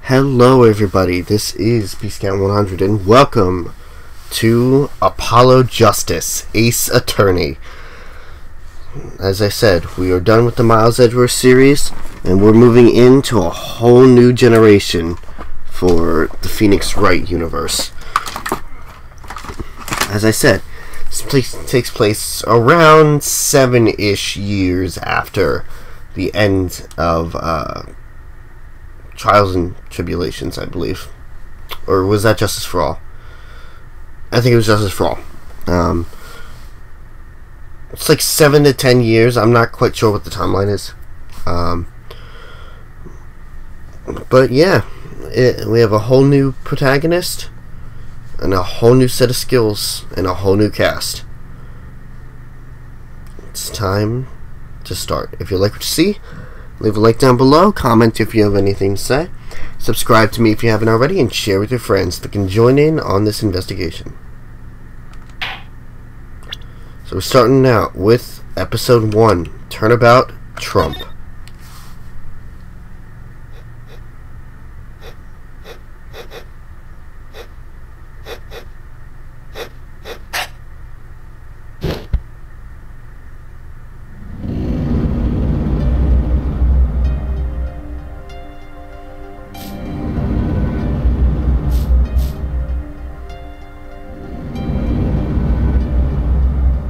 Hello everybody, this is pt.1 and welcome to Apollo Justice, Ace Attorney. As I said, we are done with the Miles Edgeworth series and we're moving into a whole new generation for the Phoenix Wright universe. As I said, this takes place around 7-ish years after the end of Trials and Tribulations, I believe. Or was that Justice for All? I think it was Justice for All. It's like 7 to 10 years. I'm not quite sure what the timeline is. But yeah, we have a whole new protagonist and a whole new set of skills and a whole new cast. It's time to start. If you like what you see, leave a like down below, comment if you have anything to say, subscribe to me if you haven't already, and share with your friends that can join in on this investigation. So we're starting out with episode 1, Turnabout Trump.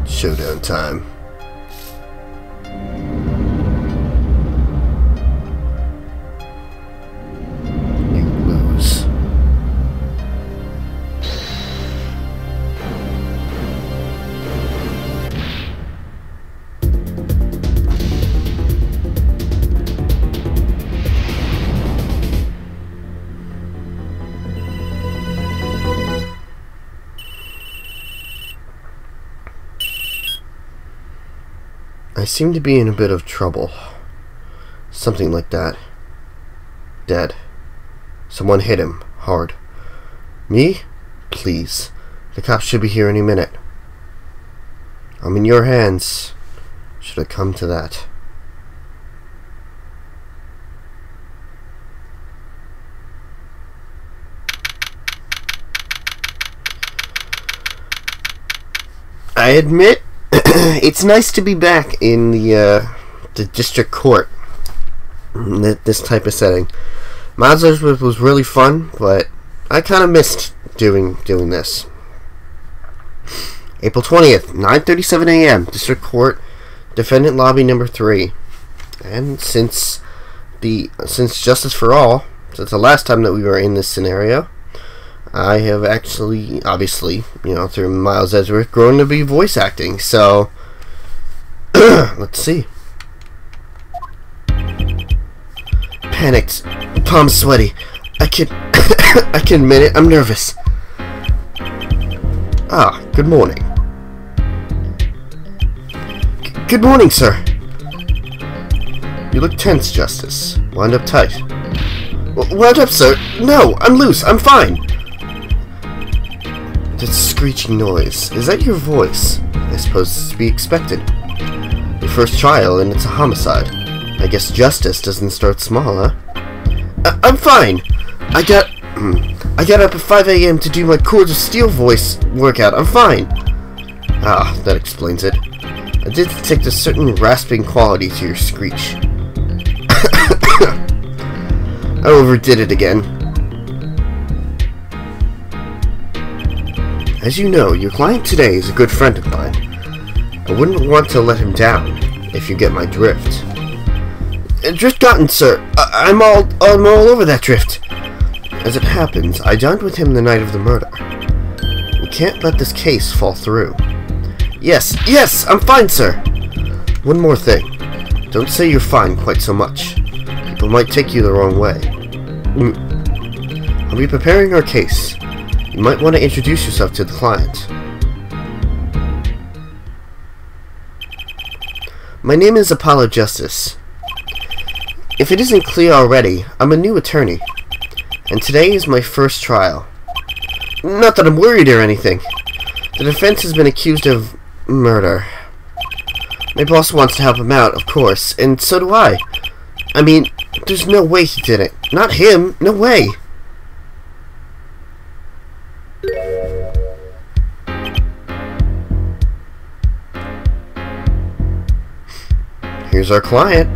Showdown time. You lose. I seem to be in a bit of trouble. Something like that. Dead. Someone hit him. Hard. Me? Please. The cops should be here any minute. I'm in your hands. Should it come to that. I admit, it's nice to be back in the district court. This type of setting. Miles Edgeworth was really fun, but I kind of missed doing this. April 20th, 9:37 a.m. District Court, Defendant Lobby Number 3. And since Justice for All, since the last time that we were in this scenario, I have actually, obviously, through Miles Edgeworth, grown to be voice acting, so let's see. Panicked, palms sweaty. I can admit it, I'm nervous. Ah, good morning. Good morning, sir. You look tense, Justice. Wind up tight. Wound up, sir? No, I'm loose, I'm fine. That screeching noise, is that your voice? I suppose it's to be expected. Your first trial, and it's a homicide. I guess justice doesn't start small, huh? I'm fine! I got up at 5 a.m. to do my Chords of Steel voice workout. I'm fine! Ah, that explains it. I did detect a certain rasping quality to your screech. I overdid it again. As you know, your client today is a good friend of mine. I wouldn't want to let him down, if you get my drift. Drift gotten, sir. I'm all over that drift. As it happens, I dined with him the night of the murder. We can't let this case fall through. Yes, I'm fine, sir. One more thing. Don't say you're fine quite so much. People might take you the wrong way. I'll be preparing our case. You might want to introduce yourself to the client. My name is Apollo Justice. If it isn't clear already, I'm a new attorney, and today is my first trial. Not that I'm worried or anything. The defense has been accused of murder. My boss wants to help him out, of course, and so do I. I mean, There's no way he did it. Not him. No way. Here's our client.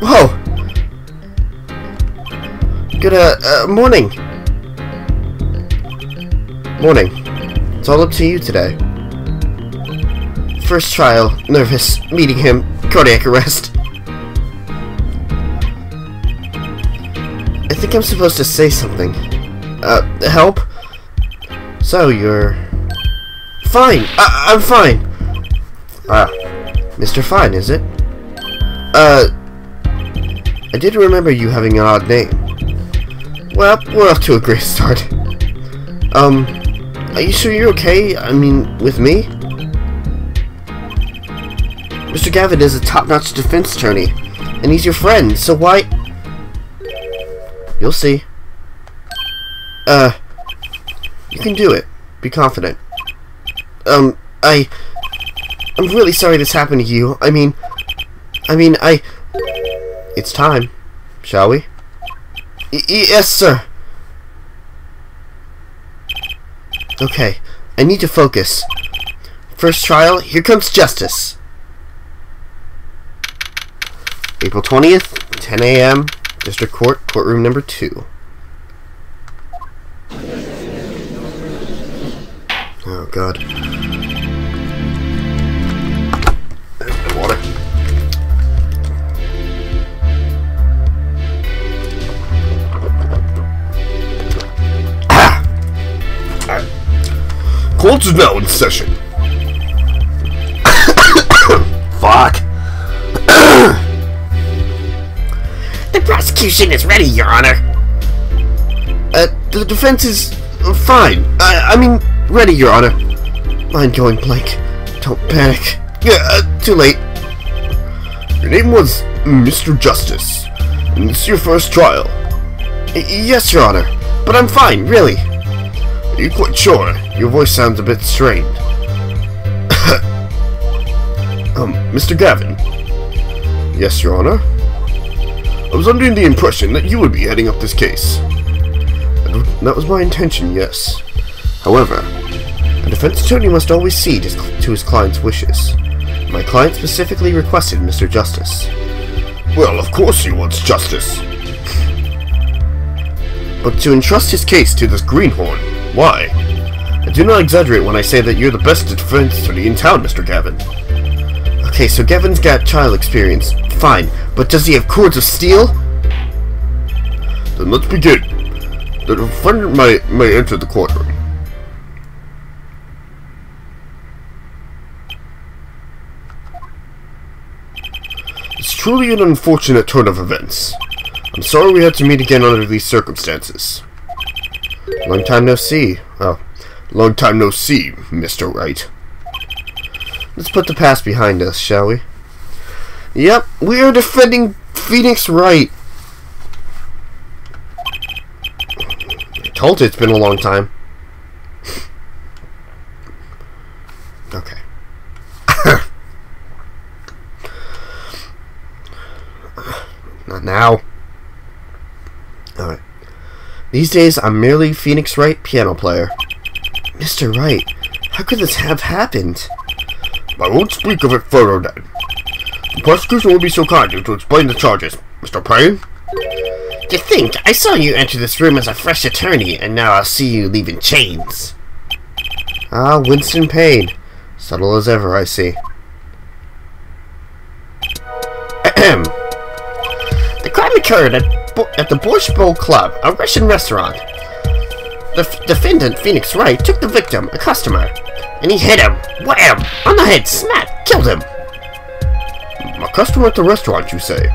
Whoa! Good, morning. Morning. It's all up to you today. First trial. Nervous. Meeting him. Cardiac arrest. I think I'm supposed to say something. Help? So, you're... Fine! I'm fine! Mr. Fine, is it? I did remember you having an odd name. Well, we're off to a great start. Are you sure you're okay? I mean, with me? Mr. Gavin is a top-notch defense attorney, and he's your friend, so why... You'll see. You can do it. Be confident. I'm really sorry this happened to you. I mean, It's time. Shall we? Yes, sir. Okay, I need to focus. First trial, here comes justice. April 20th, 10 a.m., District Court, courtroom number 2. Oh, God. Water. Court is now in session. Fuck. The prosecution is ready, Your Honor. The defense is fine. I mean, ready, Your Honor. Mind going blank. Don't panic. Too late. Your name was Mr. Justice, and this is your first trial. Yes, Your Honor, but I'm fine, really. Are you quite sure? Your voice sounds a bit strained. Mr. Gavin? Yes, Your Honor? I was under the impression that you would be heading up this case. That was my intention, yes. However, a defense attorney must always cede to his client's wishes. My client specifically requested Mr. Justice. Well, of course he wants justice. But to entrust his case to this greenhorn, why? I do not exaggerate when I say that you're the best defense attorney in town, Mr. Gavin. Okay, so Gavin's got trial experience. Fine, but does he have cords of steel? Then let's begin. The defendant may enter the courtroom. It's truly an unfortunate turn of events. I'm sorry we had to meet again under these circumstances. Long time no see. Oh, long time no see, Mr. Wright. Let's put the past behind us, shall we? Yep, we are defending Phoenix Wright. I told you it's been a long time. Okay. Not now. Alright. These days, I'm merely Phoenix Wright, piano player. Mr. Wright, how could this have happened? I won't speak of it further then. The prosecution will be so kind as to explain the charges. Mr. Payne? To think, I saw you enter this room as a fresh attorney, and now I'll see you leave in chains. Ah, Winston Payne. Subtle as ever, I see. Ahem. The crime occurred at the Borscht Bowl Club, a Russian restaurant. The defendant, Phoenix Wright, took the victim, a customer, and he hit him, wham, on the head, smack, killed him. A customer at the restaurant, you say?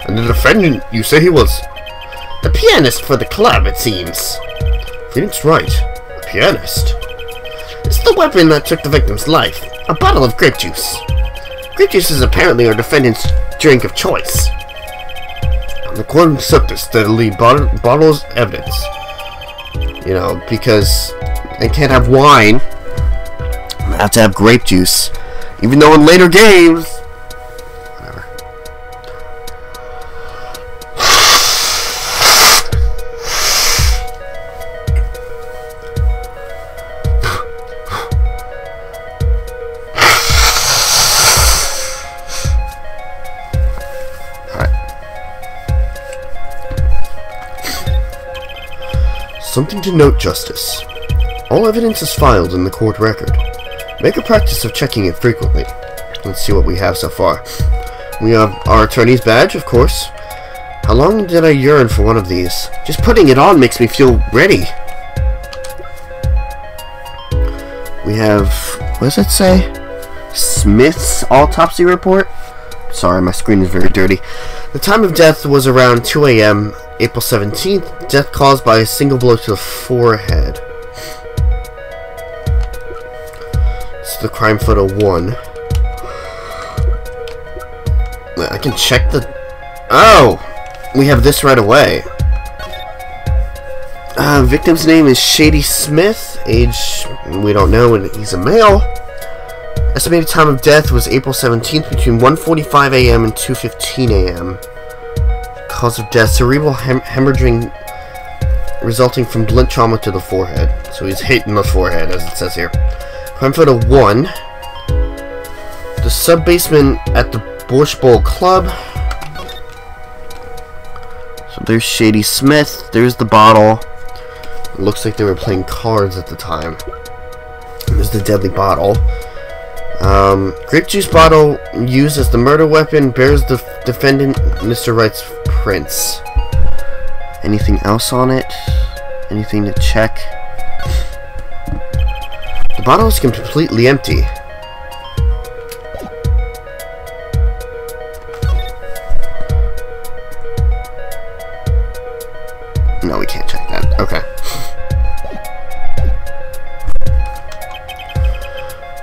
And the defendant, you say he was? The pianist for the club, it seems. Phoenix Wright, a pianist? It's the weapon that took the victim's life, a bottle of grape juice. Grape juice is apparently our defendant's drink of choice. The court will accept this steadily bottles evidence. You know, because they can't have wine. They have to have grape juice. Even though in later games... Whatever. Something to note, Justice. All evidence is filed in the court record. Make a practice of checking it frequently. Let's see what we have so far. We have our attorney's badge, of course. How long did I yearn for one of these? Just putting it on makes me feel ready. We have... what does it say? Smith's autopsy report? Sorry, my screen is very dirty. The time of death was around 2 a.m. April 17th. Death caused by a single blow to the forehead. This is the crime photo 1. I can check the... oh! We have this right away. Victim's name is Shady Smith. Age, we don't know, and he's a male. Estimated time of death was April 17th between 1:45 a.m. and 2:15 a.m. Cause of death, cerebral hemorrhaging resulting from blunt trauma to the forehead. So he's hit in the forehead, as it says here. Crime photo 1. The sub-basement at the Borscht Bowl Club. So there's Shady Smith. There's the bottle. It looks like they were playing cards at the time. There's the deadly bottle. Grape juice bottle used as the murder weapon bears the defendant Mr. Wright's prints. Anything else on it? Anything to check? The bottle is completely empty. No, we can't check that. Okay.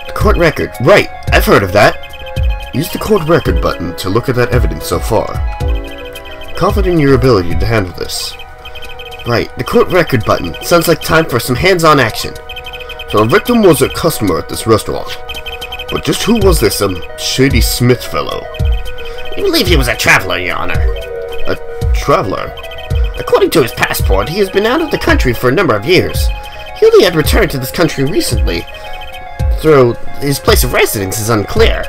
The court record. Right, I've heard of that. Use the court record button to look at that evidence so far. Confident in your ability to handle this. Right, the court record button. Sounds like time for some hands-on action. So the victim was a customer at this restaurant. But just who was this, Shady Smith fellow? We believe he was a traveler, Your Honor. A traveler? According to his passport, he has been out of the country for a number of years. He only had returned to this country recently, though his place of residence is unclear.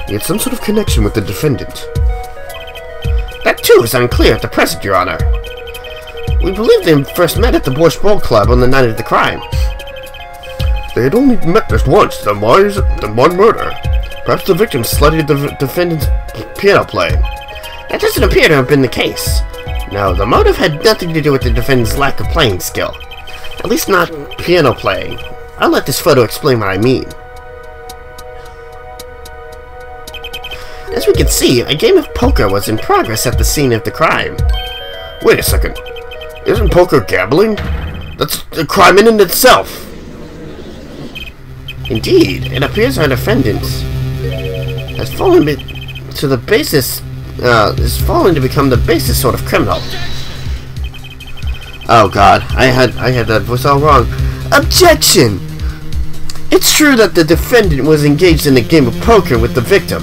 He had some sort of connection with the defendant. That too is unclear at the present, Your Honor. We believe they first met at the Borscht Bowl Club on the night of the crime. They had only met just once, then one murder. Perhaps the victim studied the defendant's piano playing. That doesn't appear to have been the case. No, the motive had nothing to do with the defendant's lack of playing skill. At least not piano playing. I'll let this photo explain what I mean. As we can see, a game of poker was in progress at the scene of the crime. Wait a second. Isn't poker gambling? That's a crime in itself. Indeed, it appears our defendant has fallen to the basis, has fallen to become the basest sort of criminal. Oh God, I had that voice all wrong. Objection! It's true that the defendant was engaged in a game of poker with the victim.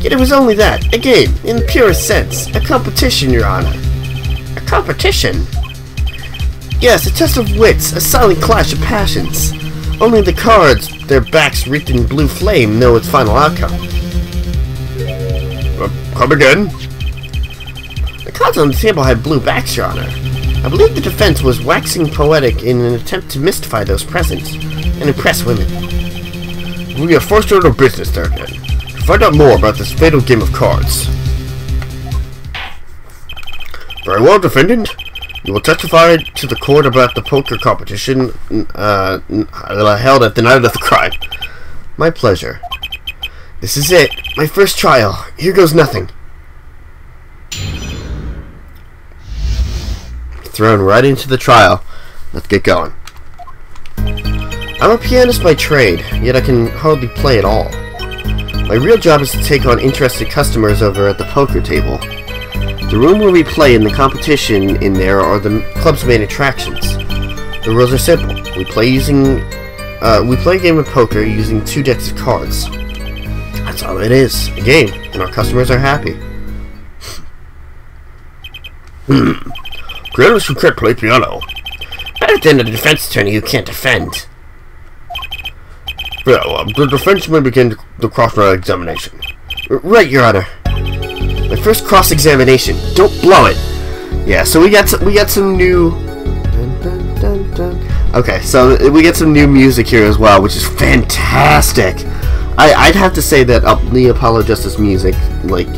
Yet it was only that, a game, in the purest sense, a competition, Your Honor. A competition? Yes, a test of wits, a silent clash of passions. Only the cards, their backs wreathed in blue flame, know its final outcome. Come again? The cards on the table had blue backs, Your Honor. I believe the defense was waxing poetic in an attempt to mystify those present and impress women. We have first order of business there, then. To find out more about this fatal game of cards. Very well, defendant. You will testify to the court about the poker competition held at the night of the crime. My pleasure. This is it. My first trial. Here goes nothing. Thrown right into the trial. Let's get going. I'm a pianist by trade, yet I can hardly play at all. My real job is to take on interested customers over at the poker table. The room where we play in the competition in there are the club's main attractions. The rules are simple. We play a game of poker using 2 decks of cards. That's all it is, a game, and our customers are happy. Pianists who can't play piano. Better than a defense attorney who can't defend. Well, the defense may begin the cross-examination. Right, Your Honor. My first cross-examination. Don't blow it. Yeah, so we got some new. Okay, so we get some new music here as well, which is fantastic. I'd have to say that the Apollo Justice music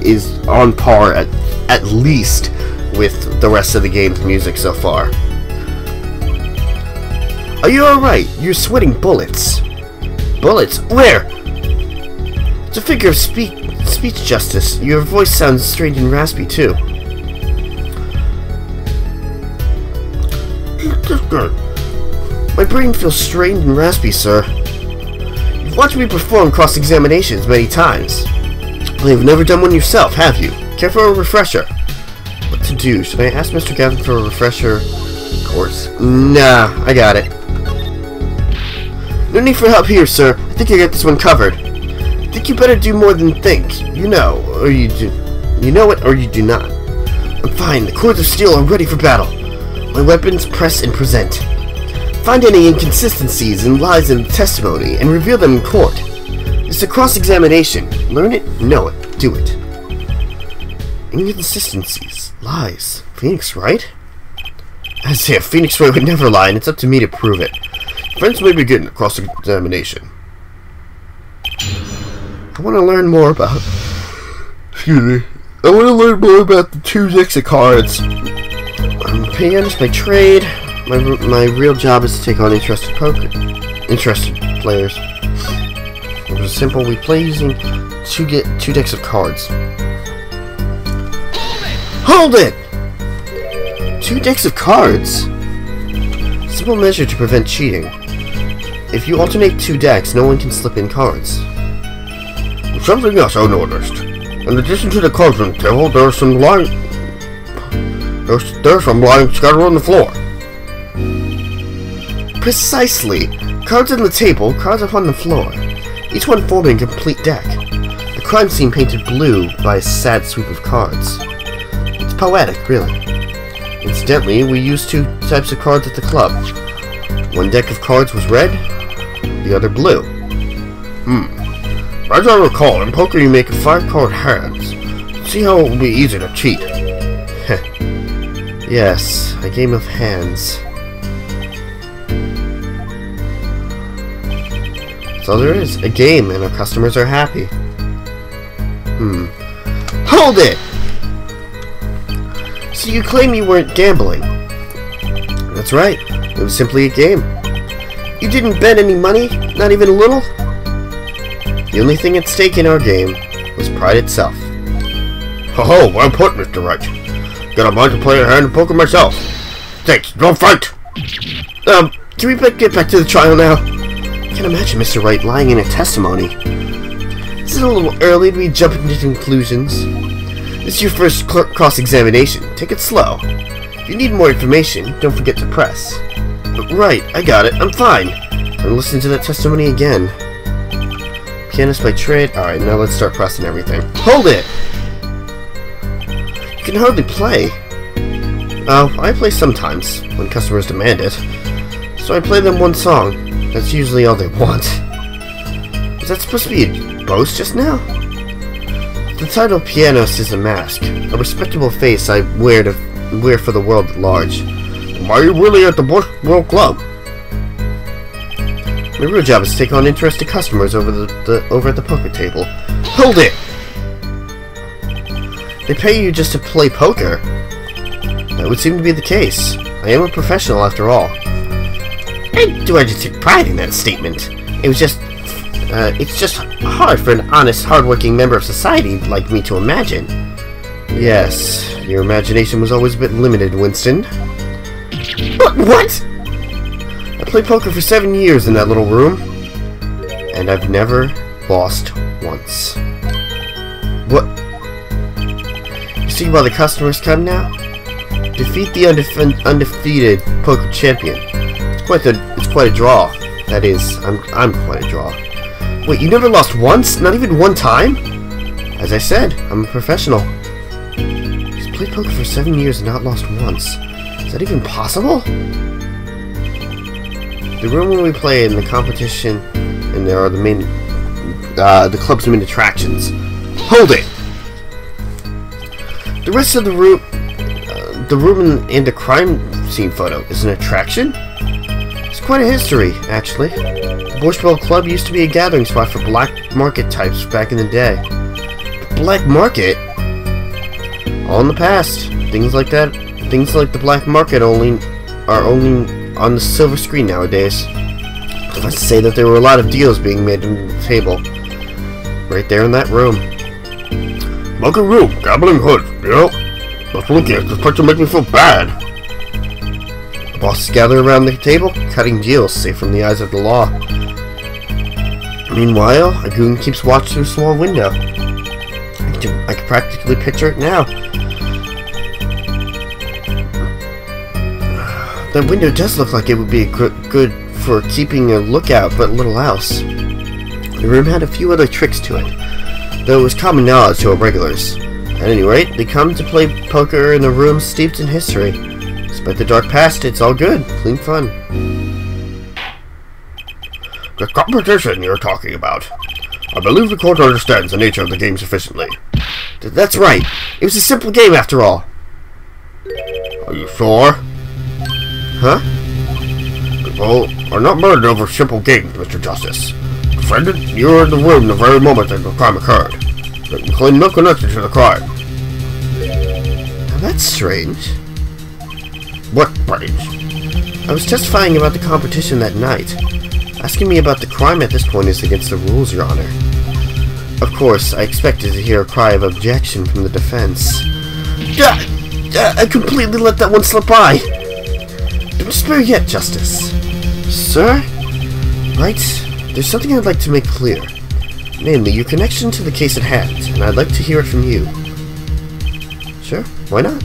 is on par at least with the rest of the game's music so far. Are you alright? You're sweating bullets. Bullets? Where? It's a figure of speech, Justice. Your voice sounds strange and raspy too. My brain feels strained and raspy, sir. You've watched me perform cross-examinations many times. But you've never done one yourself, have you? Care for a refresher? What to do? Should I ask Mr. Gavin for a refresher course? Nah, I got it. No need for help here, sir. I think I got this one covered. I think you better do more than think. You know, or you do. You know it, or you do not. I'm fine. The cords of steel are ready for battle. My weapons, press and present. Find any inconsistencies and lies in the testimony and reveal them in court. It's a cross-examination. Learn it, know it, do it. Inconsistencies, lies. Phoenix Wright? As if Phoenix Wright would never lie, and it's up to me to prove it. Friends may begin a cross-examination. I want to learn more about... Excuse me. I want to learn more about the 2 decks of cards. I'm a pianist by trade. My real job is to take on interested players. It was simple. We play using 2 decks of cards. Hold it! 2 decks of cards? Simple measure to prevent cheating. If you alternate 2 decks, no one can slip in cards. Something else I noticed. In addition to the cards on the table, there's some lying scattered on the floor. Precisely. Cards on the table, cards upon the floor. Each one forming a complete deck. The crime scene painted blue by a sad sweep of cards. It's poetic, really. Incidentally, we used 2 types of cards at the club. One deck of cards was red, the other blue. As I recall, in poker you make 5-card hands. See how it will be easy to cheat. Yes, a game of hands. That's all there is. A game, and our customers are happy. Hold it! So you claim you weren't gambling. That's right. It was simply a game. You didn't bet any money? Not even a little? The only thing at stake in our game was pride itself. Ho, well put, Mr. Wright. Got a mind to play a hand of poker myself. Thanks, don't fight! Can we get back to the trial now? I can't imagine Mr. Wright lying in a testimony. This is a little early to be jumping to conclusions. This is your first cross-examination. Take it slow. If you need more information, don't forget to press. Right, I got it. I'm fine. I'm listening to that testimony again. Pianist by trade. Alright, now let's start pressing everything. Hold it! You can hardly play. Oh, I play sometimes, when customers demand it. So I play them one song. That's usually all they want. Was that supposed to be a boast just now? The title Pianist is a mask. A respectable face I wear for the world at large. Why are you really at the Bush World Club? My real job is to take on interested customers over at the poker table. Hold it! They pay you just to play poker? That would seem to be the case. I am a professional after all. I just take pride in that statement. It's just hard for an honest, hard-working member of society like me to imagine. Yes, your imagination was always a bit limited, Winston. What? I played poker for 7 years in that little room, and I've never lost once. What? You see why the customers come now? Defeat the undefeated poker champion. It's quite a draw. That is, I'm quite a draw. Wait, you never lost once? Not even one time? As I said, I'm a professional. He's played poker for 7 years and not lost once. Is that even possible? The room where we play in the competition, and there are the club's main attractions. Hold it! The rest of the room and the crime scene photo is an attraction? It's quite a history, actually. The Borscht Club used to be a gathering spot for black market types back in the day. Black market? All in the past. Things like that, things like the black market are only on the silver screen nowadays. Let's say that there were a lot of deals being made on the table. Right there in that room. Bunker room, gambling hood, yep. Let's look at this picture make me feel bad. The bosses gather around the table, cutting deals, safe from the eyes of the law. Meanwhile, a goon keeps watch through a small window. I can practically picture it now. That window does look like it would be good for keeping a lookout, but little else. The room had a few other tricks to it, though it was common knowledge to our regulars. At any rate, they come to play poker in a room steeped in history. Despite the dark past, it's all good, clean fun. The competition you're talking about. I believe the court understands the nature of the game sufficiently. That's right. It was a simple game after all. Are you sure? Huh? People are not murdered over simple games, Mr. Justice. Defendant, you were in the room the very moment that the crime occurred. But you claim no connection to the crime. Now that's strange. What strange? I was testifying about the competition that night. Asking me about the crime at this point is against the rules, Your Honor. Of course, I expected to hear a cry of objection from the defense. I completely let that one slip by. Don't spare yet, Justice. Sir? Right, there's something I'd like to make clear. Namely, your connection to the case at hand, and I'd like to hear it from you. Sure, why not?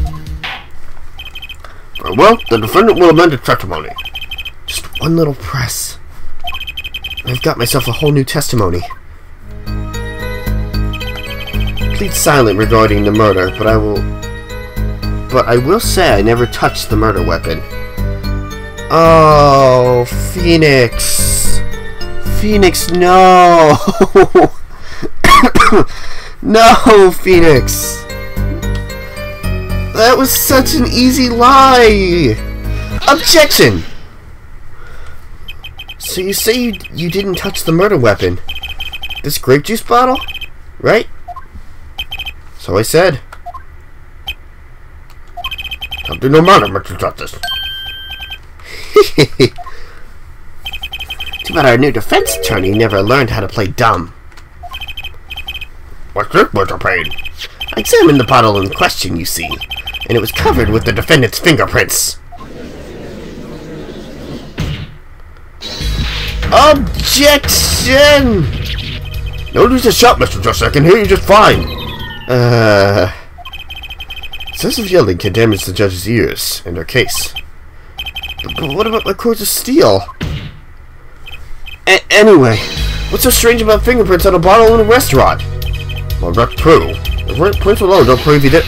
Very well, the defendant will amend its testimony. Just one little press. I've got myself a whole new testimony. Plead silent regarding the murder, but I will say I never touched the murder weapon. Oh, Phoenix. Phoenix, no. No, Phoenix. That was such an easy lie. Objection. So you say you didn't touch the murder weapon. This grape juice bottle? Right? So I said. I'll do no matter, Mr. Justice. Too bad our new defense attorney never learned how to play dumb. What's this, Mr. Payne? I examined the bottle in question, you see, and it was covered with the defendant's fingerprints. Objection! No need to shout, Mr. Justice. I can hear you just fine. Excessive yelling can damage the judge's ears in their case. But what about my cords of steel? Anyway, what's so strange about fingerprints on a bottle in a restaurant? Well, that's true. The prints alone don't prove you did.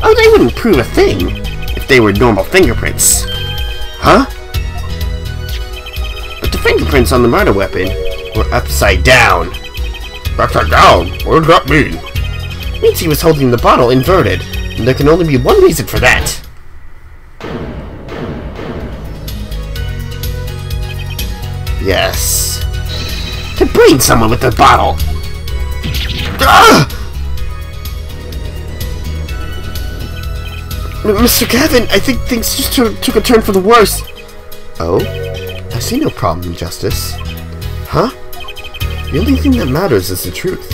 Oh, they wouldn't prove a thing if they were normal fingerprints. Huh? But the fingerprints on the murder weapon were upside down. Upside down? What does that mean? It means he was holding the bottle inverted, and there can only be one reason for that. Yes. To brain someone with the bottle. Ah! Mr. Gavin, I think things just took a turn for the worse. Oh? I see no problem, Justice. Huh? The only thing that matters is the truth.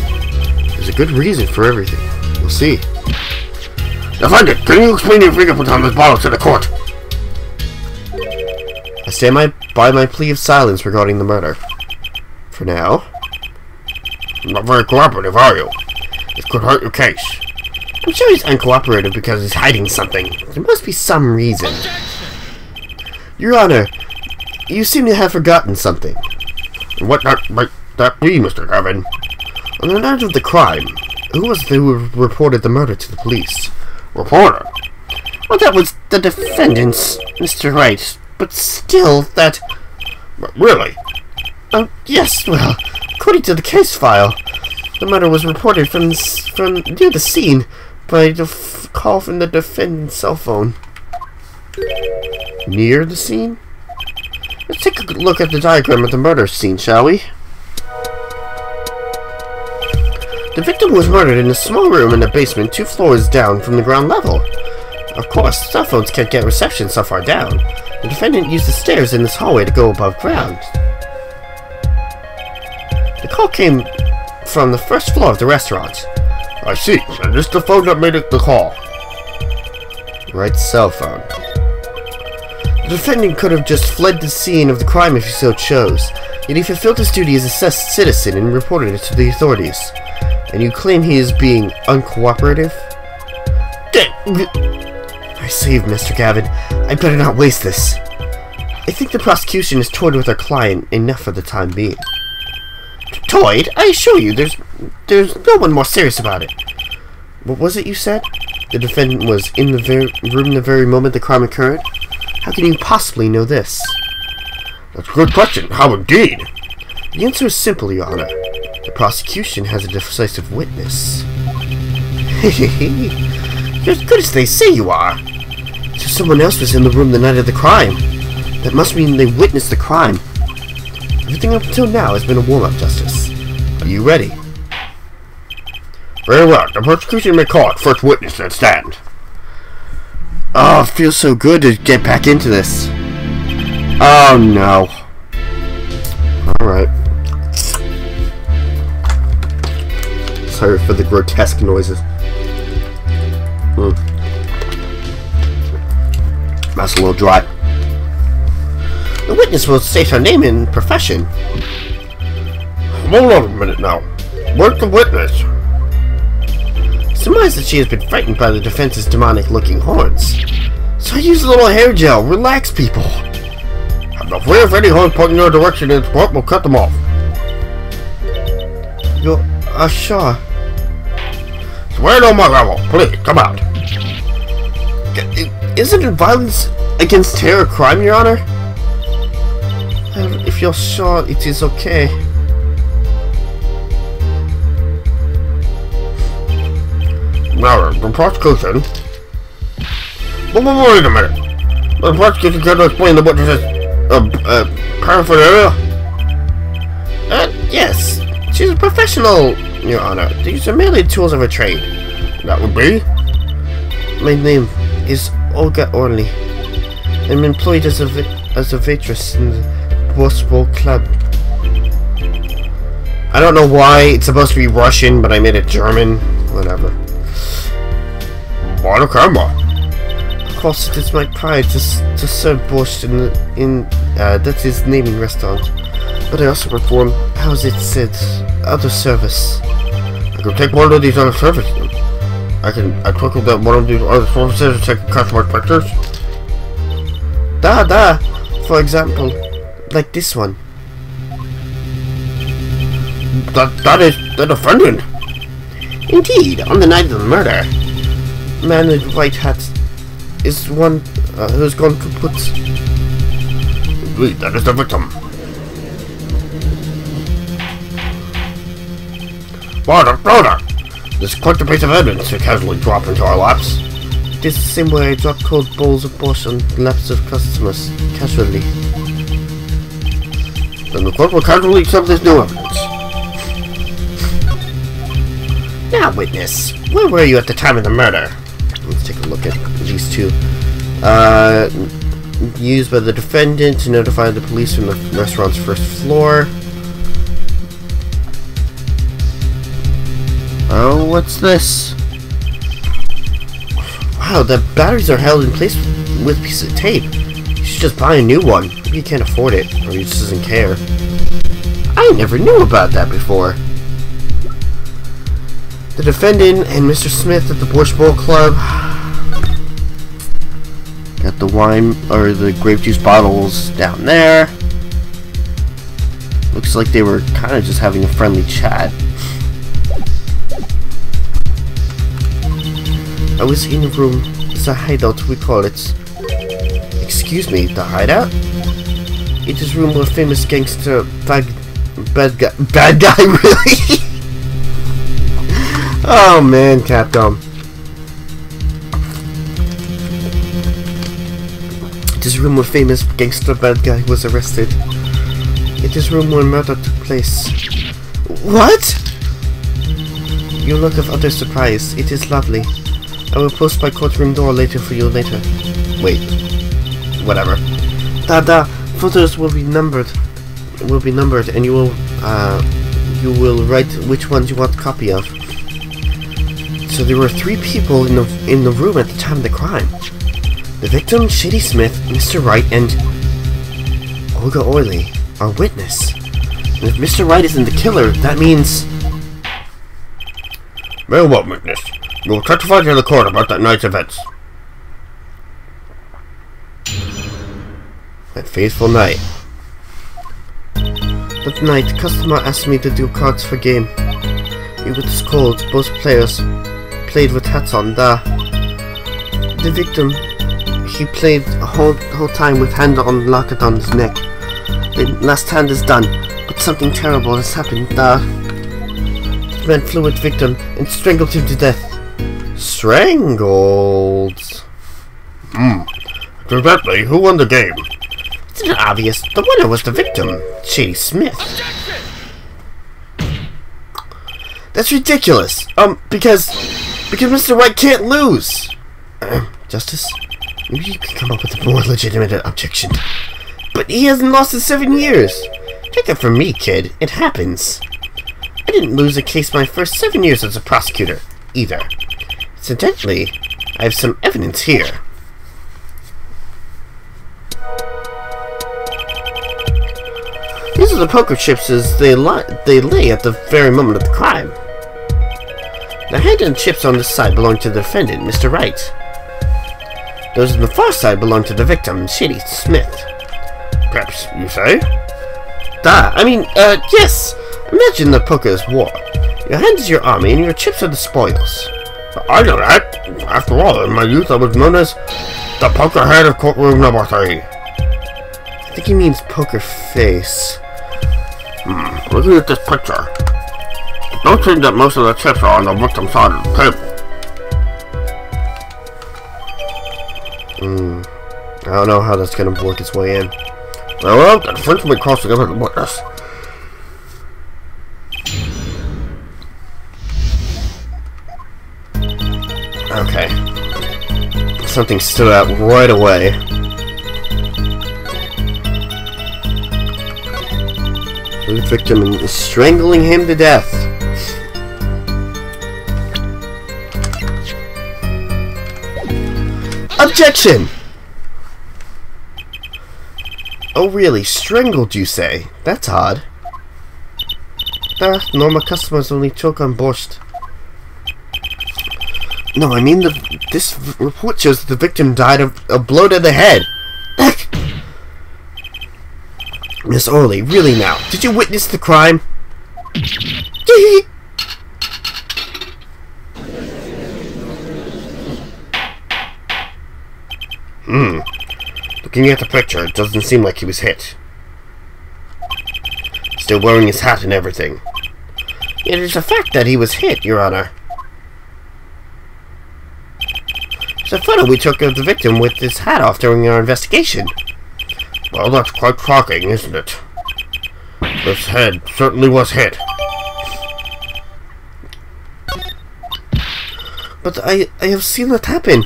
There's a good reason for everything. We'll see. Defendant, can you explain your fingerprints on this bottle to the court? I stand by my plea of silence regarding the murder. For now. Not very cooperative, are you? This could hurt your case. I'm sure he's uncooperative because he's hiding something. There must be some reason. Your Honor, you seem to have forgotten something. What might that be, Mr. Gavin? On the night of the crime, who was it who reported the murder to the police? Reporter? Well, that was the defendant's, Mr. Wright. But still, that... But really? Oh, yes, well, according to the case file, the murder was reported from near the scene by a call from the defendant's cell phone. Near the scene? Let's take a look at the diagram of the murder scene, shall we? The victim was murdered in a small room in the basement 2 floors down from the ground level. Of course, cell phones can't get reception so far down. The defendant used the stairs in this hallway to go above ground. The call came from the first floor of the restaurant. I see, and this is the phone that made it the call. Right cell phone. The defendant could have just fled the scene of the crime if he so chose, yet he fulfilled his duty as a citizen and reported it to the authorities. And you claim he is being uncooperative? I saved Mr. Gavin. I better not waste this. I think the prosecution is toyed with our client enough for the time being. Toyed? I assure you, there's no one more serious about it. What was it you said? The defendant was in the room the very moment the crime occurred? How can you possibly know this? That's a good question. How indeed? The answer is simple, Your Honor. The prosecution has a decisive witness. You're as good as they say you are. So someone else was in the room the night of the crime. That must mean they witnessed the crime. Everything up until now has been a warm-up, Justice. Are you ready? Very well. The prosecution may call it first witness and stand. Oh, it feels so good to get back into this. Oh, no. Alright. Sorry for the grotesque noises. That's a little dry. The witness will state her name and profession. Hold on a minute now. Where's the witness? Surmise that she has been frightened by the defense's demonic-looking horns. So I use a little hair gel. Relax, people. I'm afraid if any horns pointing your direction in court, we'll cut them off. You're sure. Swear on my level. Please, come out. Isn't violence against terror a crime, Your Honor? If you're sure, it is okay. Now, the prosecution... Wait a minute. The prosecution can't explain the witness's paraphernalia? Yes. She's a professional, Your Honor. These are merely tools of her trade. That would be? My name is Olga Orley. I'm employed as a waitress in the Borsbow Club. I don't know why it's supposed to be Russian, but I made it German. Whatever. On the camera. Of course, it is my pride to serve borscht in that is naming restaurant. But I also perform, how's it said, other service. I can take one of these other services. I took that one of these other services to take customer pictures. For example, like this one. That is the defendant. Indeed, on the night of the murder. Man in white hat is one who's gone to put... Indeed, that is the victim. Brother! This is quite a piece of evidence to casually drop into our laps. It is the same way I drop cold bowls of borscht on the laps of customers, casually. Then the court will casually accept this new evidence. Now, witness, where were you at the time of the murder? Let's take a look at these two. Used by the defendant to notify the police from the restaurant's first floor. Oh, what's this? Wow, the batteries are held in place with a piece of tape. You should just buy a new one. Maybe you can't afford it, or he just doesn't care. I never knew about that before. The defendant and Mr. Smith at the Borsbow Club. Got the wine, or the grape juice bottles down there. Looks like they were kind of just having a friendly chat. I was in a room. It's a hideout, we call it. Excuse me, the hideout? It is room where famous gangster bad guy, really? Oh man, Capcom. is room where famous gangster bad guy was arrested. It is room where murder took place. What? You look of utter surprise. It is lovely. I will post my courtroom door later for you later. Wait. Whatever. Photos will be numbered. And you will write which ones you want a copy of. So there were 3 people in the room at the time of the crime. The victim, Shady Smith, Mr. Wright, and Olga Oily, our witness. And if Mr. Wright isn't the killer, that means... Very well, witness. You will testify to the court about that night's events. That fateful night. That night, customer asked me to do cards for game. It was cold. Both players played with hats on. The victim, he played a whole time with hand on locket on his neck. The last hand is done, but something terrible has happened. The man flew at the victim and strangled him to death. Strangled? Exactly. Who won the game? Isn't it obvious? The winner was the victim, Shady Smith. That's ridiculous. Because Mr. White can't lose. Justice, maybe you can come up with a more legitimate objection. But he hasn't lost in 7 years. Take it from me, kid. It happens. I didn't lose a case my first 7 years as a prosecutor, either. Incidentally, I have some evidence here. These are the poker chips as they lay at the very moment of the crime. The hand and chips on this side belong to the defendant, Mr. Wright. Those on the far side belong to the victim, Shady Smith. Perhaps you say? Yes! Imagine the poker is war. Your hand is your army and your chips are the spoils. I know that. After all, in my youth I was known as the poker head of courtroom number 3. I think he means poker face. Looking at this picture, it don't seem that most of the chips are on the victim's side of the table. I don't know how that's going to work its way in. Well, the defense will be crossing over the witness. Okay. Something stood out right away. The victim is strangling him to death. Objection! Oh really, strangled you say? That's odd. Normal customers only choke on borscht. No, I mean this report shows that the victim died of a blow to the head. Miss Orley, really now, did you witness the crime? Looking at the picture, it doesn't seem like he was hit. Still wearing his hat and everything. It is a fact that he was hit, Your Honor. It's a photo we took of the victim with his hat off during our investigation. Well, that's quite shocking, isn't it? This head certainly was hit. But I have seen that happen.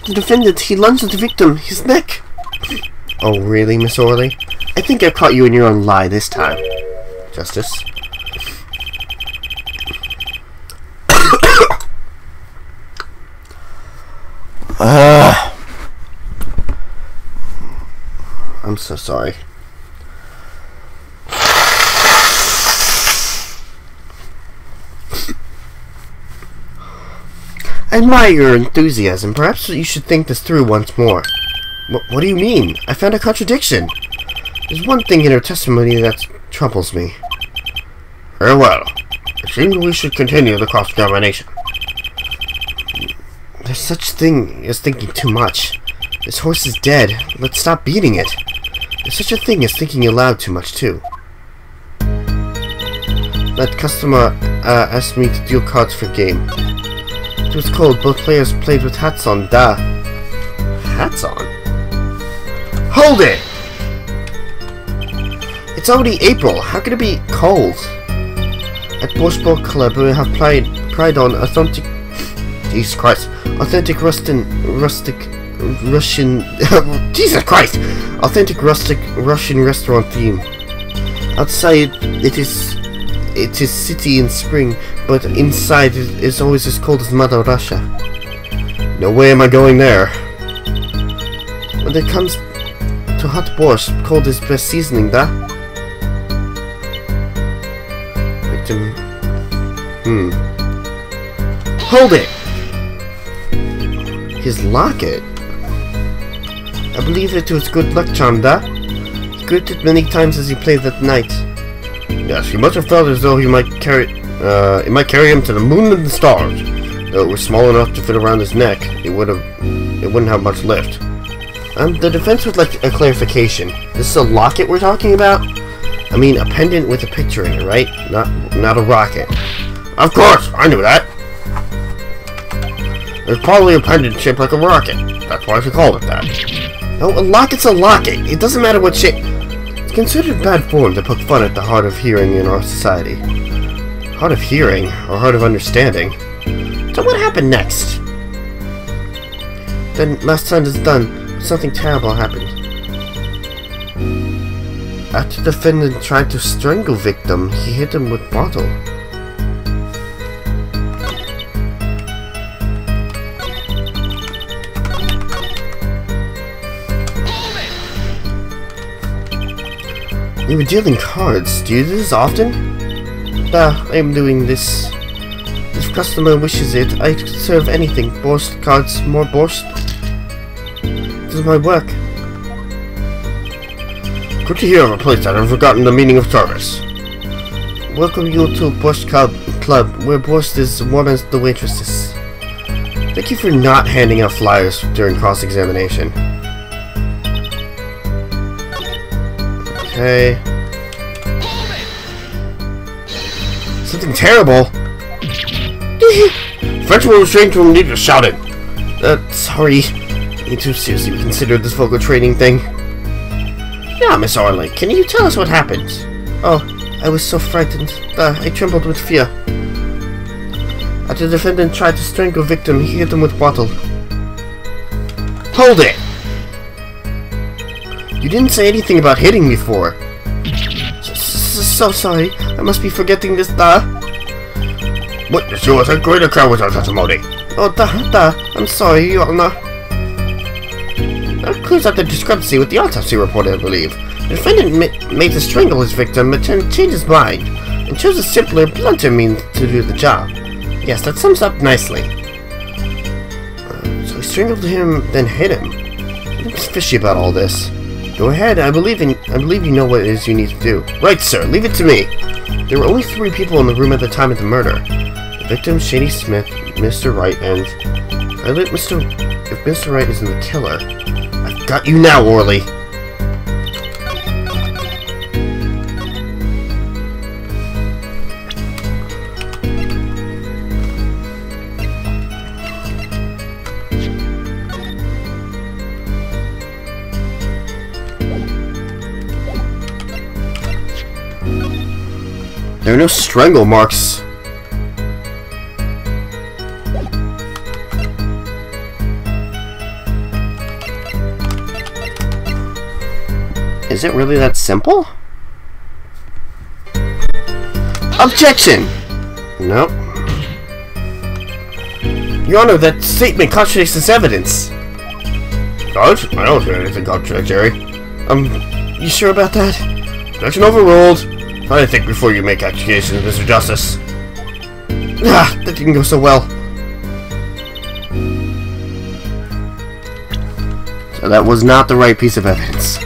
The defendant, he lunged at the victim, his neck. Oh, really, Miss Orley? I think I caught you in your own lie this time. Justice? I'm so sorry. I admire your enthusiasm. Perhaps you should think this through once more. What do you mean? I found a contradiction. There's one thing in her testimony that troubles me. Very well. It seems we should continue the cross-examination. There's such thing as thinking too much. This horse is dead. Let's stop beating it. There's such a thing as thinking aloud too much, too. That customer asked me to deal cards for game. It was cold. Both players played with hats on. Hats on? Hold it! It's already April. How can it be cold? At Borscht Bowl Club, we have pride on authentic... Jesus Christ. Authentic Russian... Jesus Christ! Authentic rustic Russian restaurant theme. Outside, it is city in spring, but inside it is always as cold as Mother Russia. No way am I going there. When it comes to hot borscht, cold is best seasoning, da? Victim... Hold it! His locket? I believe it was good luck charm, da? He gripped it many times as he played that night. Yes, he must have felt as though it might carry him to the moon and the stars. Though it was small enough to fit around his neck, it wouldn't have much lift. The defense would like a clarification. This is a locket we're talking about? I mean, a pendant with a picture in it, right? Not a rocket. Of course, I knew that. There's probably a pendant shaped like a rocket. That's why she called it that. No, a locket's a locket. It doesn't matter what shape. It's considered bad form to poke fun at the heart of hearing in our society. Heart of hearing, or heart of understanding. So what happened next? Then, last time it's done, something terrible happened. After the defendant tried to strangle victim, he hit him with bottle. You were dealing cards. Do you do this often? I am doing this. If customer wishes it, I could serve anything. Borscht, cards, more borscht. This is my work. Good to hear of a place that has forgotten the meaning of service. Welcome you to Borscht Club, where borscht is warm as the waitresses. Thank you for not handing out flyers during cross-examination. Okay. Something terrible. Frenchman restrained to need to shout it. Sorry. You too seriously considered this vocal training thing. Now, Miss Orley, can you tell us what happened? Oh, I was so frightened. I trembled with fear. After the defendant tried to strangle victim, he hit him with bottle. Hold it! You didn't say anything about hitting me before. So sorry. I must be forgetting this, Witness, you was a great account with our testimony. Oh, I'm sorry, Your Honor. That clears up the discrepancy with the autopsy report, I believe. The defendant made to strangle his victim, but changed his mind, and chose a simpler, blunter means to do the job. Yes, that sums up nicely. So he strangled him, then hit him. What's fishy about all this? Go ahead, I believe you know what it is you need to do. Right, sir, leave it to me. There were only 3 people in the room at the time of the murder. The victim, Shady Smith, Mr. Wright, and... if Mr. Wright isn't the killer... I've got you now, Orley. There are no strangle marks. Is it really that simple? Objection! Nope. Your Honor, that statement contradicts this evidence. Judge, I don't hear anything contradictory. You sure about that? Objection overruled. Try to think before you make accusations, Mr. Justice. That didn't go so well. So that was not the right piece of evidence.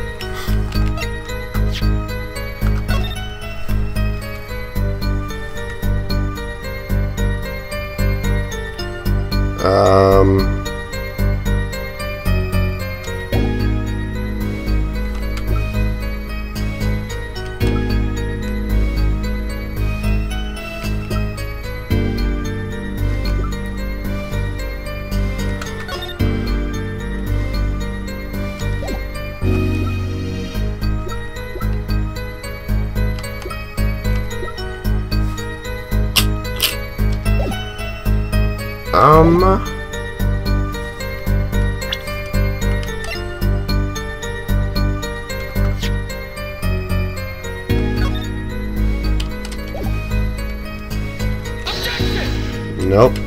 Nope.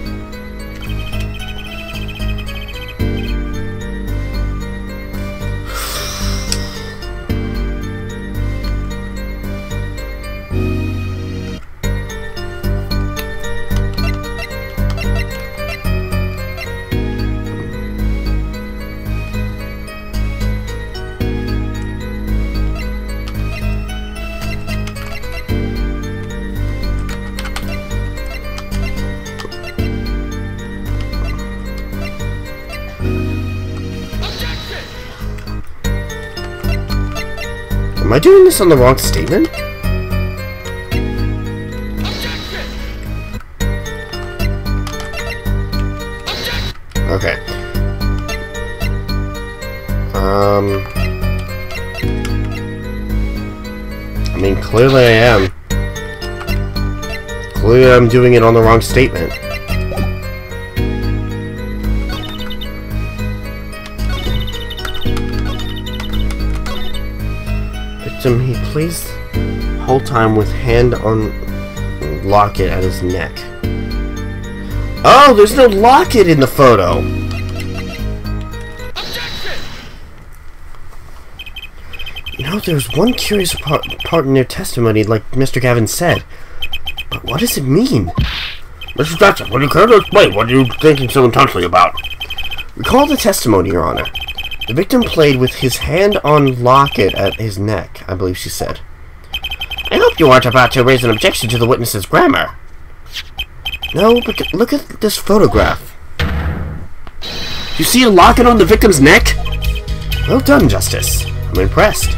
Am I doing this on the wrong statement? Okay. I mean, clearly I am. Clearly I'm doing it on the wrong statement. He plays the whole time with hand on locket at his neck. Oh, there's no locket in the photo. You know, there's one curious part in their testimony, like Mr. Gavin said. But what does it mean? Mr. Jackson, would you care to explain what you're thinking so intensely about? Recall the testimony, Your Honor. The victim played with his hand on locket at his neck, I believe she said. I hope you aren't about to raise an objection to the witness's grammar. No, but look at this photograph. You see a locket on the victim's neck? Well done, Justice. I'm impressed.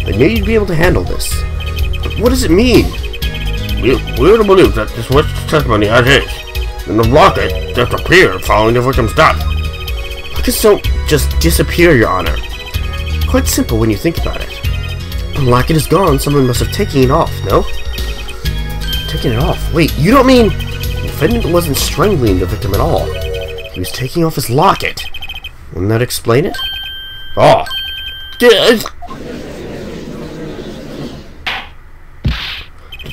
I knew you'd be able to handle this. But what does it mean? We're to believe that this witness testimony as is, and the locket disappeared following the victim's death. Lockets don't just disappear, Your Honor. Quite simple when you think about it. When the locket is gone, someone must have taken it off, no? Taken it off? Wait, you don't mean the defendant wasn't strangling the victim at all? He was taking off his locket. Wouldn't that explain it? Oh.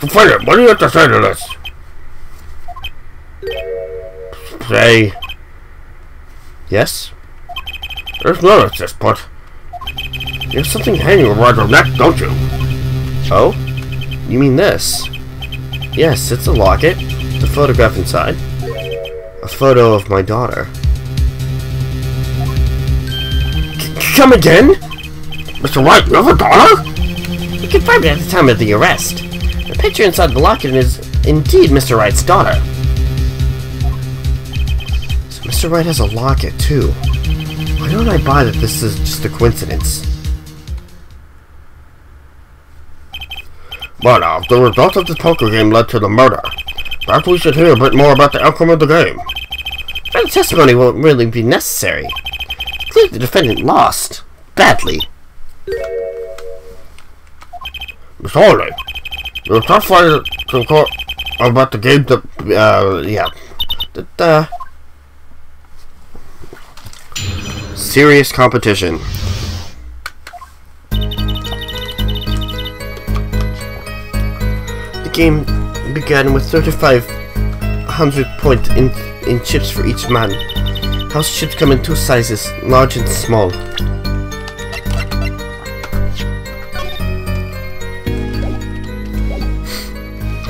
Defendant, what do you have to say to this? Say... Yes? There's notice this, but you have something hanging around your neck, don't you? Oh? You mean this? Yes, it's a locket. The photograph inside. A photo of my daughter. Come again? Mr. Wright, you have a daughter? We confirmed it at the time of the arrest. The picture inside the locket is indeed Mr. Wright's daughter. So Mr. Wright has a locket, too. Why don't I buy that this is just a coincidence? But if the result of the poker game led to the murder, perhaps we should hear a bit more about the outcome of the game. Further testimony won't really be necessary. Clearly the defendant lost. Badly. Miss Hawley, you testified to the court about the game that, serious competition. The game began with 3,500 points in chips for each man. House chips come in two sizes, large and small.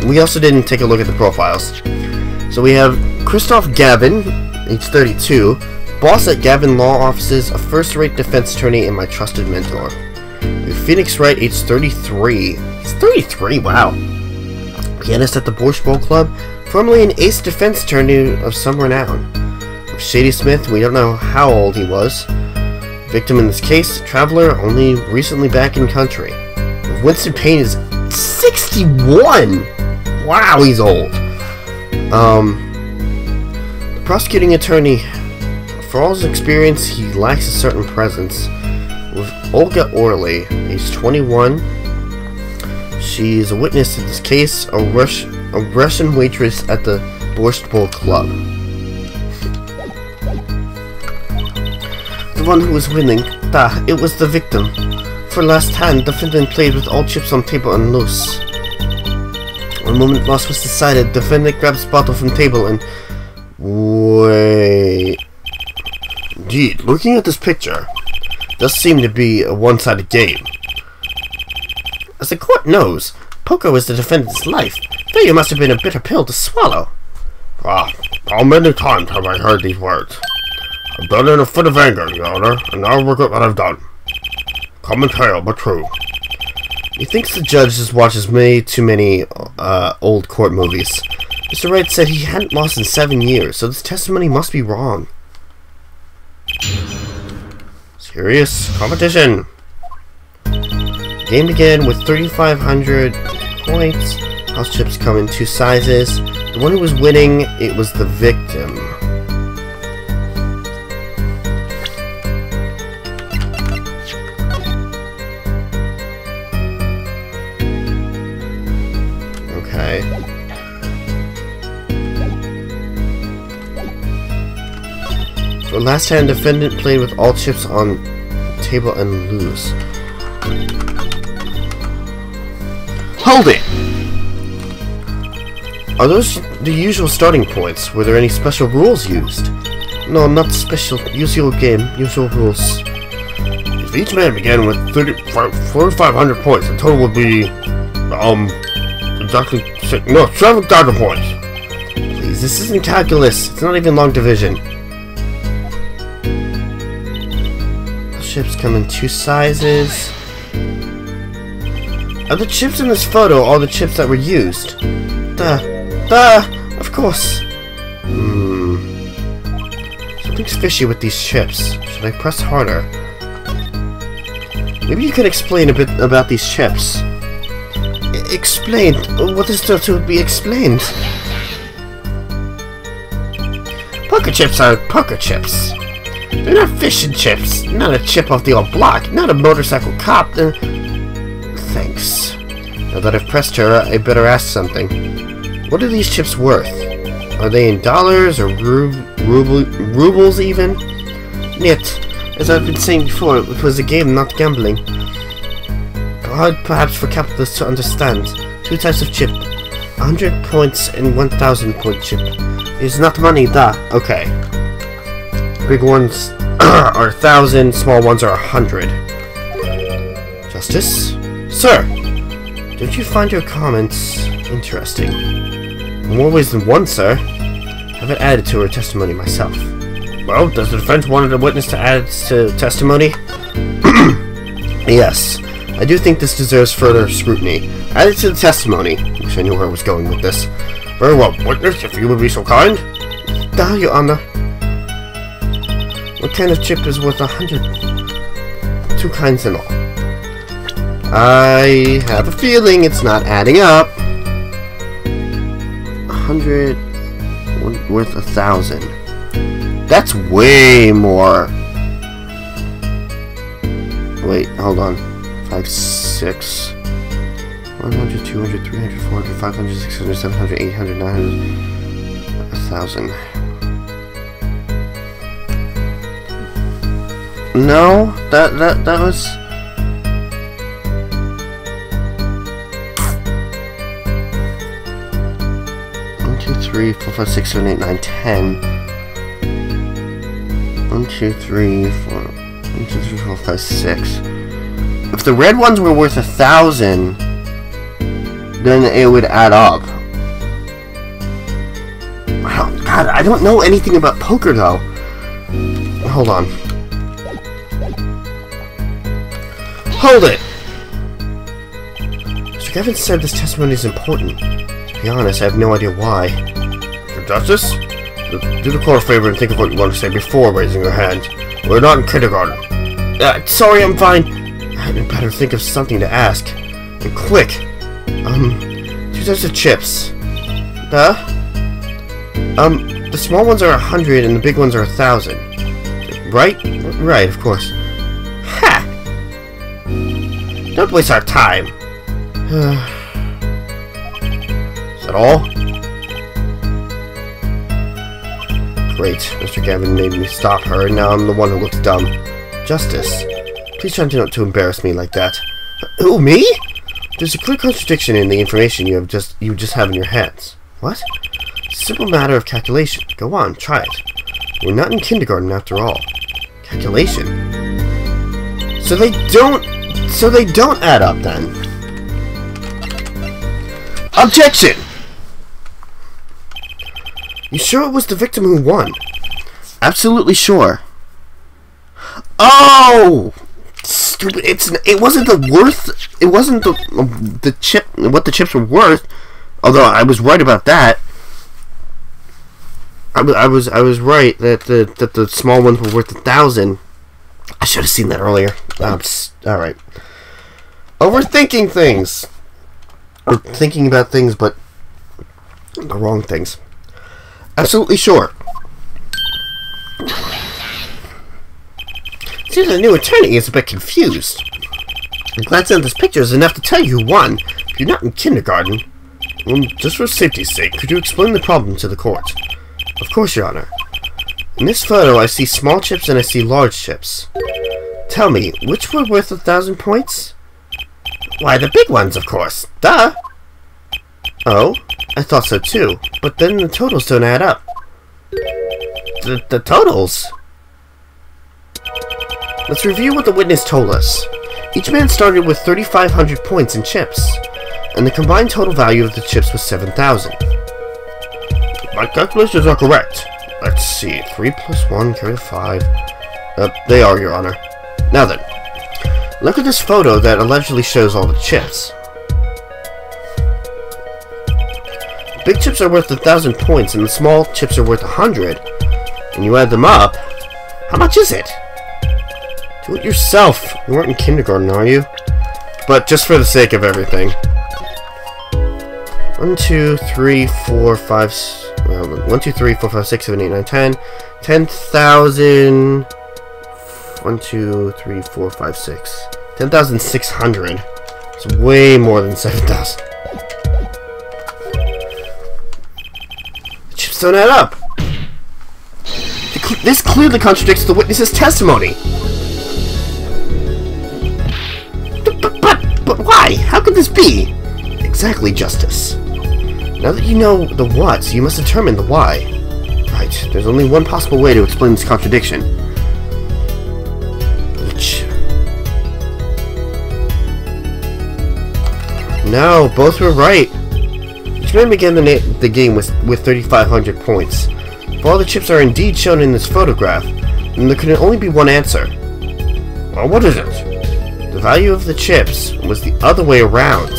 We also didn't take a look at the profiles. So we have Christoph Gavin, age 32, boss at Gavin Law Offices, a first-rate defense attorney, and my trusted mentor. We have Phoenix Wright, age 33. He's 33, wow. Pianist at the Borscht Bowl Club, formerly an ace defense attorney of some renown. With Shady Smith, we don't know how old he was. Victim in this case, traveler, only recently back in country. With Winston Payne is 61! Wow, he's old. The prosecuting attorney, for all his experience, he lacks a certain presence. With Olga Orley, age 21, she is a witness in this case, a Russian waitress at the Borscht Bowl Club. The one who was winning. It was the victim. For last hand, the defendant played with all chips on table and loose. When moment loss was decided, the defendant grabs bottle from table and... Wait... Indeed, looking at this picture, does seem to be a one-sided game. As the court knows, poker was the defendant's life. Failure must have been a bitter pill to swallow. How many times have I heard these words? I've done it in a fit of anger, Your Honor, and now I regret what I've done. Common tale, but true. He thinks the judge just watches way too many old court movies. Mr. Wright said he hadn't lost in 7 years, so this testimony must be wrong. Serious competition. Game began with 3,500 points. House chips come in 2 sizes. The one who was winning, it was the victim. Okay. For last hand, defendant played with all chips on table and lose. Hold it! Are those the usual starting points? Were there any special rules used? No, not special. Usual game, usual rules. If each man began with 4,500 points, the total would be, exactly 7,000 points. Please, this isn't calculus. It's not even long division. Chips come in 2 sizes. Are the chips in this photo all the chips that were used? Of course. Something's fishy with these chips. Should I press harder? Maybe you could explain a bit about these chips. Explain? What is there to be explained? Poker chips are poker chips. They're not fish and chips. Not a chip off the old block. Not a motorcycle cop. Thanks. Now that I've pressed her, I better ask something. What are these chips worth? Are they in dollars or rubles even? Yet, as I've been saying before, it was a game, not gambling. Hard perhaps for capitalists to understand. 2 types of chip. 100 points and 1,000 point chip. It's not money, Okay. Big ones are 1,000, small ones are 100. Justice? Sir! Don't you find your comments interesting? In more ways than one, sir. I haven't added to her testimony myself. Well, does the defense want a witness to add to testimony? Yes. I do think this deserves further scrutiny. Add it to the testimony. Wish I knew where I was going with this. Very well, witness, if you would be so kind. Your Honor. What kind of chip is worth 100? 2 kinds in all. I have a feeling it's not adding up. 100 worth 1,000. That's way more. Wait, hold on. 5, 6. 100, 200, 300, 400, 500, 600, 700, 800, 900, 1,000. No, that was... One, 2, 3, 4, 5, 6, 7, 8, 9, 10. 1, 2, 3, 4, 1, 2, 3, 4, 5, 6. If the red ones were worth 1,000, then it would add up. God, I don't know anything about poker though. Hold on. Hold it! Mr. Gavin said this testimony is important. To be honest, I have no idea why. Mr. Justice, do the court a favor and think of what you want to say before raising your hand. We're not in kindergarten. Sorry, I'm fine. I'd better think of something to ask. And quick. 2 types of chips. The small ones are 100 and the big ones are 1,000. Right? Right, of course. Ha! Don't waste our time. Is that all? Great, Mr. Gavin made me stop her, and now I'm the one who looks dumb. Justice, please try not to embarrass me like that. Who, me? There's a clear contradiction in the information you just have in your heads. What? It's a simple matter of calculation. Go on, try it. We're not in kindergarten after all. Calculation? So they don't add up then. Objection! You sure it was the victim who won? Absolutely sure. Oh! Stupid! It wasn't the worth. It wasn't the chip. What the chips were worth. Although I was right about that. I was right that the small ones were worth 1,000. I should have seen that earlier. All right. Overthinking things, or thinking about things, but the wrong things. Absolutely sure. Seems the new attorney is a bit confused. A glance at this picture is enough to tell you who won. If you're not in kindergarten, well, just for safety's sake, could you explain the problem to the court? Of course, Your Honor. In this photo, I see small chips and I see large chips. Tell me, which were worth 1,000 points? Why, the big ones, of course. Duh! Oh, I thought so too. But then the totals don't add up. The totals? Let's review what the witness told us. Each man started with 3,500 points in chips, and the combined total value of the chips was 7,000. My calculations are correct. Let's see. 3 plus 1 carry 5. They are, Your Honor. Now then, look at this photo that allegedly shows all the chips. Big chips are worth 1,000 points, and the small chips are worth 100. And you add them up, how much is it? Do it yourself. You weren't in kindergarten, are you? But just for the sake of everything. 1, 2, 3, 4, 5. Well, 1, 2, 3, 4, 5, 6, 7, 8, 9, 10. 10,000. 1, 2, 3, 4, 5, 6. 10,600. It's way more than 7,000. The chips don't add up. This clearly contradicts the witness's testimony. But why? How could this be? Exactly, Justice. Now that you know the what, you must determine the why. Right, there's only one possible way to explain this contradiction. No, both were right. Each man began the game with 3,500 points. If all the chips are indeed shown in this photograph, then there can only be one answer. Well, what is it? The value of the chips was the other way around.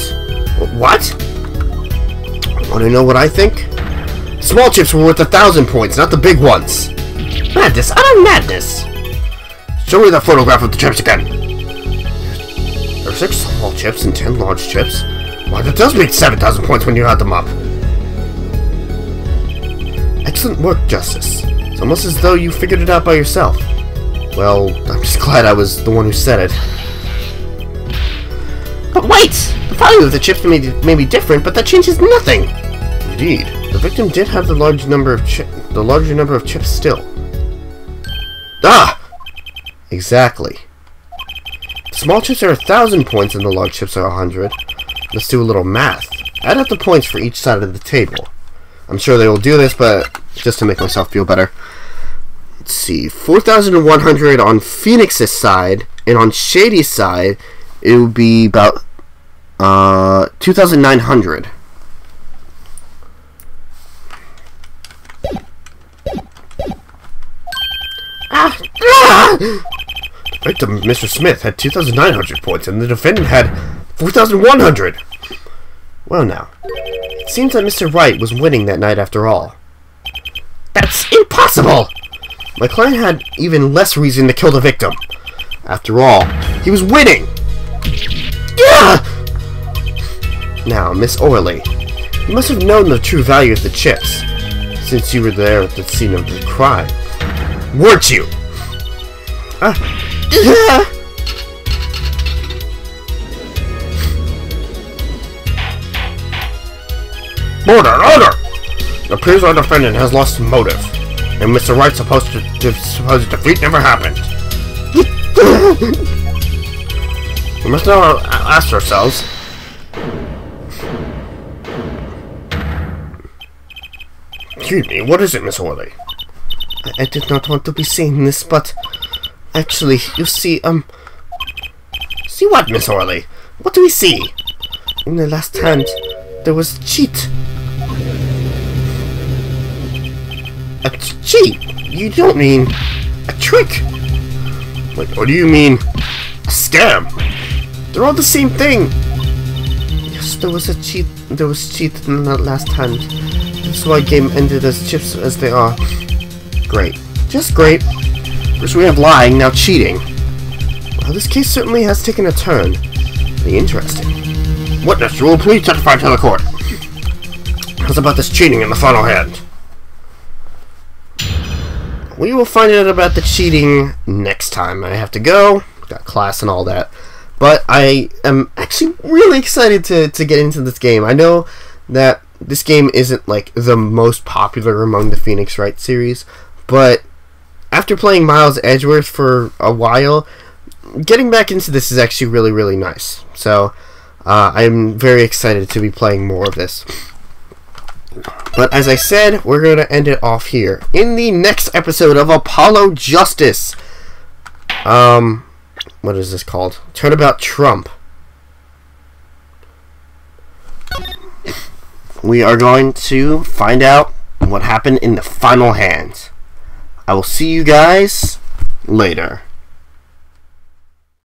What? Want to know what I think? Small chips were worth 1,000 points, not the big ones. Madness, utter madness! Show me that photograph of the chips again. There are 6 small chips and 10 large chips. Why, that does make 7,000 points when you add them up. Excellent work, Justice. It's almost as though you figured it out by yourself. Well, I'm just glad I was the one who said it. But wait! The value of the chips may be different, but that changes nothing! Indeed. The victim did have the larger number of chips still. Ah! Exactly. The small chips are 1,000 points and the large chips are 100. Let's do a little math. Add up the points for each side of the table. I'm sure they will do this, but just to make myself feel better. Let's see. 4,100 on Phoenix's side, and on Shady's side, it would be about 2,900. The victim, Mr. Smith, had 2,900 points, and the defendant had 4,100. Well now, it seems that Mr. Wright was winning that night after all. That's impossible! My client had even less reason to kill the victim. After all, he was winning! Yeah! Now, Miss Orley, you must have known the true value of the chips, since you were there at the scene of the crime. Weren't you? Order! Order! It appears our defendant has lost motive. and Mr. Wright's supposed defeat never happened. We must now ask ourselves, excuse me, what is it, Miss Orley? I did not want to be saying this, but actually, you see, See what, Miss Orley? What do we see? in the last hand, there was cheat. A cheat? You don't mean a trick? What do you mean? A scam? They're all the same thing. Yes, there was a cheat. There was cheat in the last hand. That's why game ended as chips as they are. Great. Just great. First we have lying, now cheating. Well, this case certainly has taken a turn. Pretty interesting. Witness, you will please testify to the court. How's about this cheating in the final hand? We will find out about the cheating next time. I have to go. Got class and all that. But I am actually really excited to get into this game. I know that this game isn't like the most popular among the Phoenix Wright series, but after playing Miles Edgeworth for a while, getting back into this is actually really, really nice. So I'm very excited to be playing more of this. But as I said, we're going to end it off here in the next episode of Apollo Justice. What is this called? Turnabout Trump. We are going to find out what happened in the final hand. I will see you guys later.